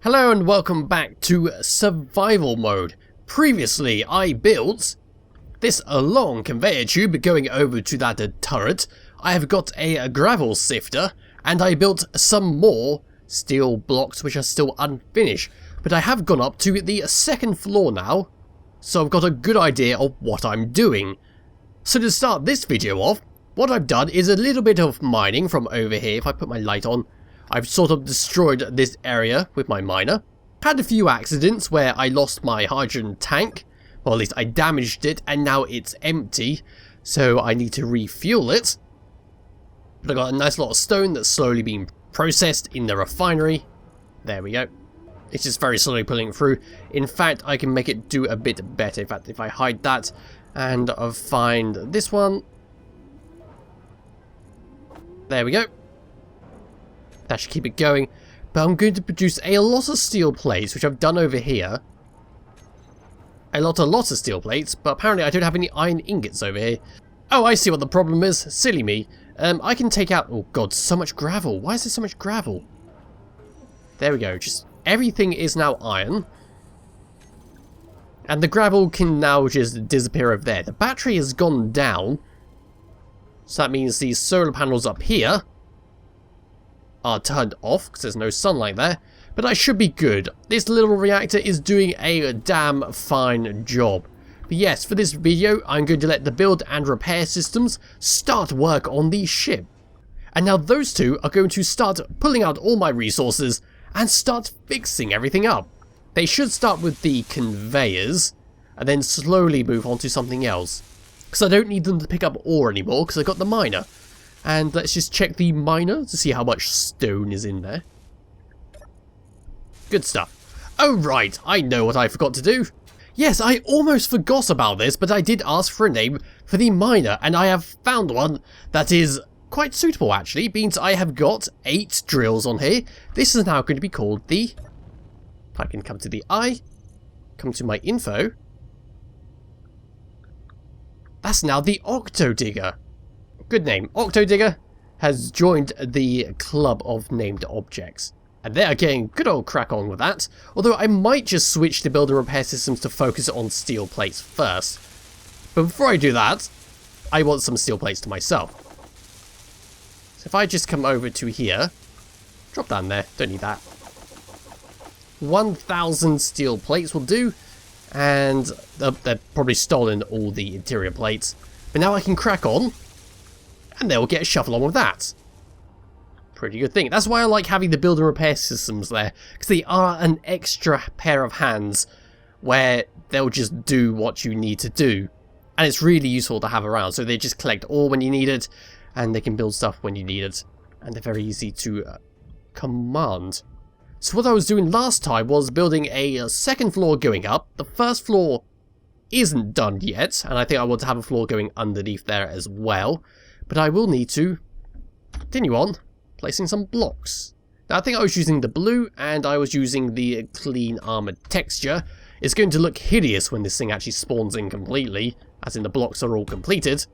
Hello and welcome back to survival mode. Previously I built this long conveyor tube going over to that turret. I have got a gravel sifter and I built some more steel blocks which are still unfinished. But I have gone up to the second floor now, so I've got a good idea of what I'm doing. So to start this video off, what I've done is a little bit of mining from over here. If I put my light on, I've sort of destroyed this area with my miner. Had a few accidents where I lost my hydrogen tank. Well, at least I damaged it and now it's empty. So I need to refuel it. But I got a nice lot of stone that's slowly being processed in the refinery. There we go. It's just very slowly pulling through. In fact, I can make it do a bit better. In fact, if I hide that and I find this one. There we go. That should keep it going. But I'm going to produce a lot of steel plates, which I've done over here. A lot of steel plates, but apparently I don't have any iron ingots over here. Oh, I see what the problem is. Silly me. I can take out... Oh god, so much gravel. Why is there so much gravel? There we go. Just everything is now iron. And the gravel can now just disappear over there. The battery has gone down. So that means these solar panels up here are turned off because there's no sunlight there, but I should be good. This little reactor is doing a damn fine job. But yes, for this video, I'm going to let the build and repair systems start work on the ship. And now those two are going to start pulling out all my resources and start fixing everything up. They should start with the conveyors and then slowly move on to something else. Because I don't need them to pick up ore anymore because I got the miner. And let's just check the miner to see how much stone is in there. Good stuff. Oh right, I know what I forgot to do. Yes, I almost forgot about this, but I did ask for a name for the miner, and I have found one that is quite suitable actually, means I have got 8 drills on here. This is now going to be called the... If I can come to the eye, come to my info. That's now the Octo Digger. Good name. Octo Digger has joined the club of named objects. And they're getting good old crack on with that. Although I might just switch to build and repair systems to focus on steel plates first. But before I do that, I want some steel plates to myself. So if I just come over to here, drop down there, don't need that. 1,000 steel plates will do. And they've probably stolen all the interior plates. But now I can crack on. And they'll get a shuffle on with that. Pretty good thing. That's why I like having the build and repair systems there. Because they are an extra pair of hands where they'll just do what you need to do. And it's really useful to have around. So they just collect ore when you need it. And they can build stuff when you need it. And they're very easy to command. So what I was doing last time was building a second floor going up. The first floor isn't done yet. And I think I want to have a floor going underneath there as well. But I will need to continue on placing some blocks. Now I think I was using the blue and I was using the clean armored texture. It's going to look hideous when this thing actually spawns in completely, as in the blocks are all completed.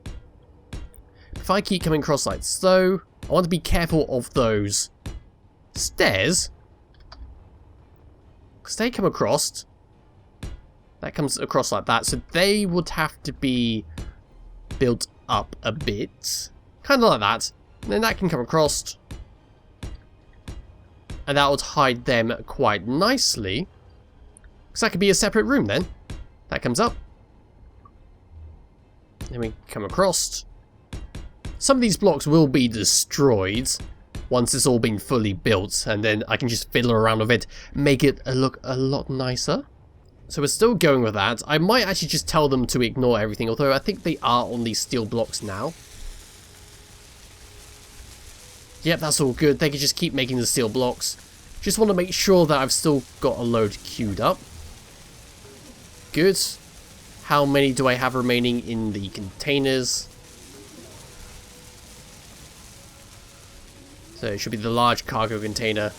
If I keep coming across like so, I want to be careful of those stairs. Because they come across, that comes across like that, so they would have to be built up a bit, kind of like that, and then that can come across, and that would hide them quite nicely, because that could be a separate room then. That comes up, then we come across. Some of these blocks will be destroyed once it's all been fully built, and then I can just fiddle around with it, make it look a lot nicer. So we're still going with that. I might actually just tell them to ignore everything, although I think they are on these steel blocks now. Yep, that's all good. They can just keep making the steel blocks. Just want to make sure that I've still got a load queued up. Good. How many do I have remaining in the containers? So it should be the large cargo container.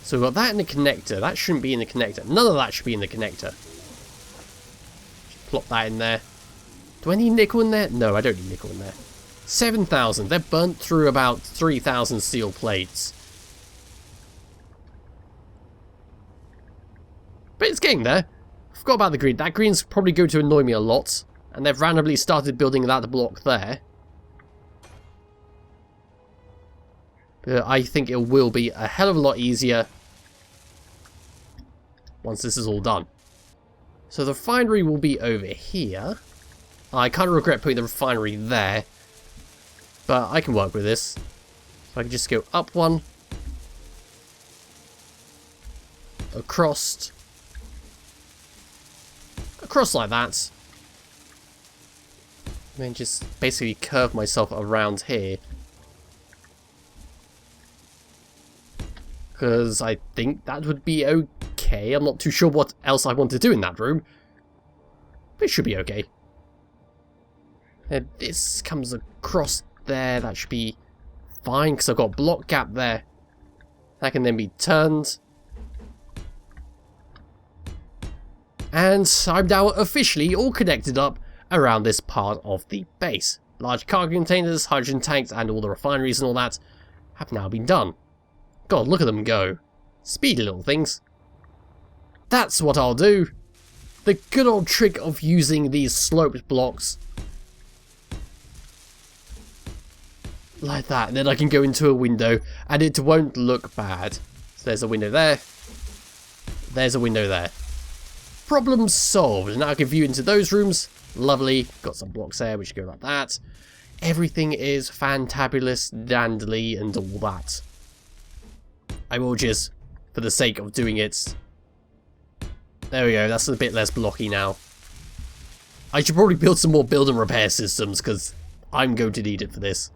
So we've got that in the connector. That shouldn't be in the connector. None of that should be in the connector. Just plop that in there. Do I need nickel in there? No, I don't need nickel in there. 7,000. They're burnt through about 3,000 steel plates. But it's getting there. I forgot about the green. That green's probably going to annoy me a lot. And they've randomly started building that block there. But I think it will be a hell of a lot easier once this is all done. So the refinery will be over here. I kind of regret putting the refinery there. But I can work with this. So I can just go up one. Across like that. And then just basically curve myself around here. Because I think that would be okay. I'm not too sure what else I want to do in that room. But it should be okay. And this comes across there. That should be fine because I've got a block gap there. That can then be turned. And I'm now officially all connected up around this part of the base. Large cargo containers, hydrogen tanks, and all the refineries and all that have now been done. God, look at them go. Speedy little things. That's what I'll do. The good old trick of using these sloped blocks. Like that, and then I can go into a window, and it won't look bad. So there's a window there. There's a window there. Problem solved. Now I can view into those rooms. Lovely. Got some blocks there which go like that. Everything is fantabulous, dandly, and all that. I will just, for the sake of doing it... There we go, that's a bit less blocky now. I should probably build some more build and repair systems, because I'm going to need it for this.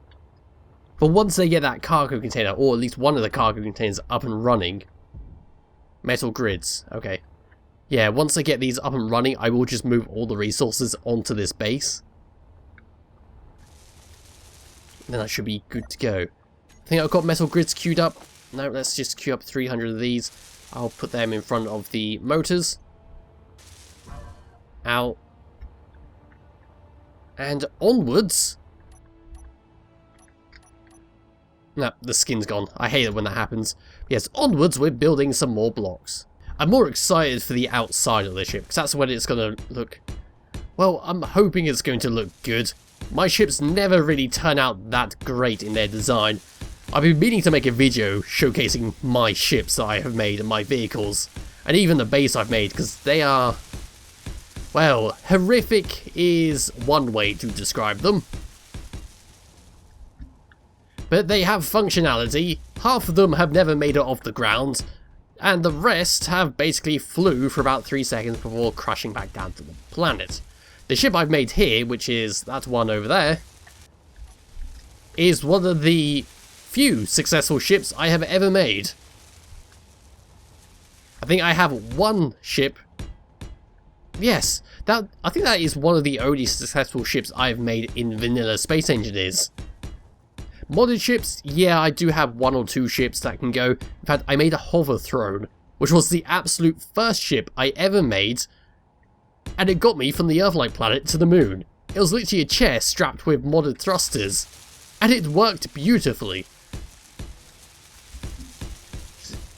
But once they get that cargo container, or at least one of the cargo containers up and running... Metal grids, okay. Yeah, once I get these up and running, I will just move all the resources onto this base. Then I should be good to go. I think I've got metal grids queued up. No, let's just queue up 300 of these. I'll put them in front of the motors. Out. And onwards. No, the skin's gone. I hate it when that happens. Yes, onwards we're building some more blocks. I'm more excited for the outside of the ship, because that's when it's going to look... Well, I'm hoping it's going to look good. My ships never really turn out that great in their design. I've been meaning to make a video showcasing my ships that I have made and my vehicles. And even the base I've made, because they are... Well, horrific is one way to describe them. But they have functionality. Half of them have never made it off the ground. And the rest have basically flew for about 3 seconds before crashing back down to the planet. The ship I've made here, which is that one over there, is one of the few successful ships I have ever made. I think I have one ship. Yes, I think that is one of the only successful ships I've made in vanilla Space Engineers. Modded ships, yeah, I do have 1 or 2 ships that can go. In fact, I made a hover throne, which was the absolute first ship I ever made, and it got me from the Earth-like planet to the moon. It was literally a chair strapped with modded thrusters, and it worked beautifully.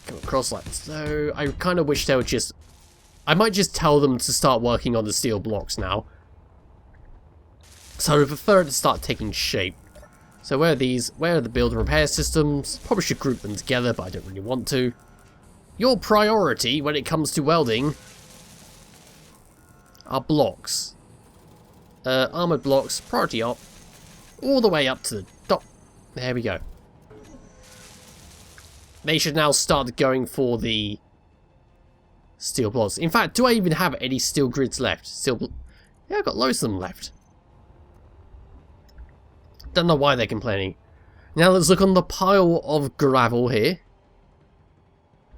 Come across like so. I kind of wish they would just... I might just tell them to start working on the steel blocks now. So I would prefer it to start taking shape. So where are these? Where are the build and repair systems? Probably should group them together, but I don't really want to. Your priority when it comes to welding are blocks. Armoured blocks, priority up, all the way up to the top. There we go. They should now start going for the steel blocks. In fact, do I even have any steel grids left? Yeah, I've got loads of them left. Don't know why they're complaining. Now let's look on the pile of gravel here.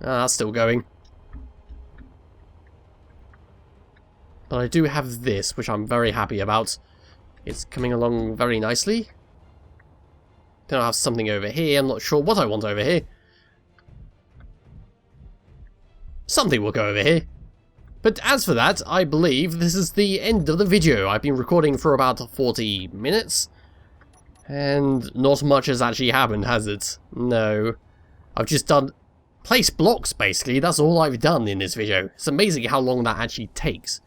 That's still going. But I do have this, which I'm very happy about. It's coming along very nicely. Then I have something over here. I'm not sure what I want over here. Something will go over here. But as for that, I believe this is the end of the video. I've been recording for about 40 minutes. And not much has actually happened, has it? No. I've just done place blocks, basically. That's all I've done in this video. It's amazing how long that actually takes.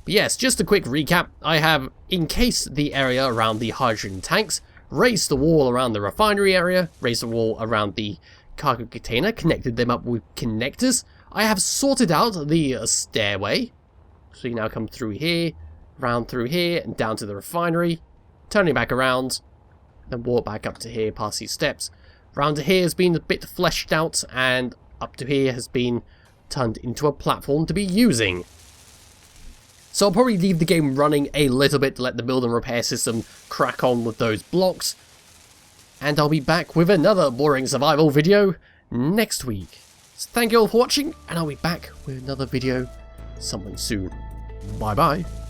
But yes, just a quick recap. I have encased the area around the hydrogen tanks, raised the wall around the refinery area, raised the wall around the cargo container, connected them up with connectors. I have sorted out the stairway. So you now come through here, round through here, and down to the refinery, turning back around, then walk back up to here past these steps. Round to here has been a bit fleshed out, and up to here has been turned into a platform to be using. So I'll probably leave the game running a little bit to let the build and repair system crack on with those blocks. And I'll be back with another boring survival video next week. So thank you all for watching, and I'll be back with another video sometime soon. Bye bye.